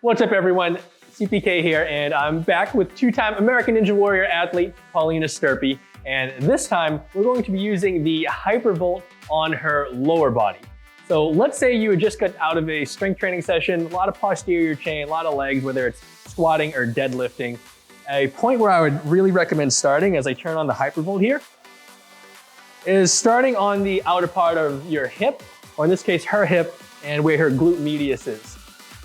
What's up everyone, CPK here, and I'm back with two-time American Ninja Warrior athlete, Paulina Sturpey. And this time, we're going to be using the Hypervolt on her lower body. So let's say you had just got out of a strength training session, a lot of posterior chain, a lot of legs, whether it's squatting or deadlifting. A point where I would really recommend starting as I turn on the Hypervolt here is starting on the outer part of your hip, or in this case, her hip, and where her glute medius is.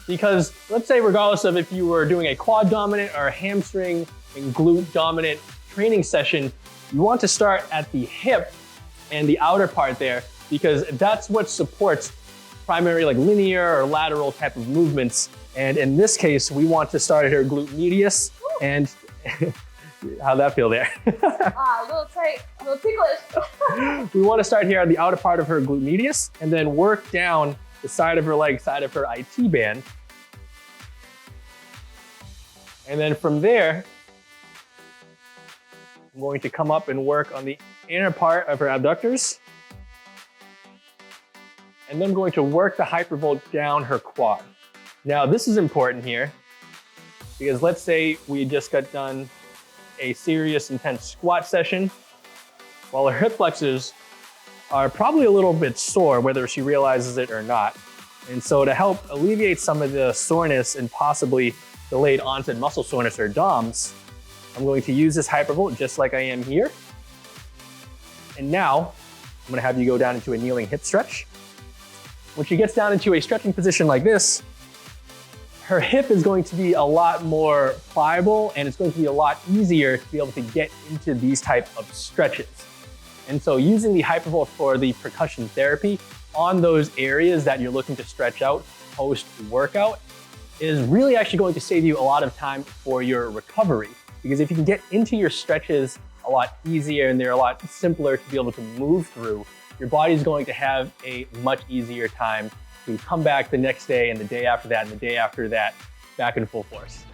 Because let's say regardless of if you were doing a quad dominant or a hamstring and glute dominant training session, you want to start at the hip and the outer part there, because that's what supports primary like linear or lateral type of movements. And in this case, we want to start at her glute medius. And how'd that feel there? A little tight, a little ticklish. We want to start here on the outer part of her glute medius and then work down the side of her leg, side of her IT band. And then from there, I'm going to come up and work on the inner part of her abductors. And then I'm going to work the Hypervolt down her quad. Now this is important here because let's say we just got done a serious intense squat session. While her hip flexors are probably a little bit sore, whether she realizes it or not. And so to help alleviate some of the soreness and possibly delayed onset muscle soreness or DOMS, I'm going to use this Hypervolt just like I am here. And now I'm going to have you go down into a kneeling hip stretch. When she gets down into a stretching position like this, her hip is going to be a lot more pliable and it's going to be a lot easier to be able to get into these type of stretches. And so using the Hypervolt for the percussion therapy on those areas that you're looking to stretch out post-workout is really actually going to save you a lot of time for your recovery. Because if you can get into your stretches a lot easier and they're a lot simpler to be able to move through, your body's going to have a much easier time to come back the next day and the day after that and the day after that back in full force.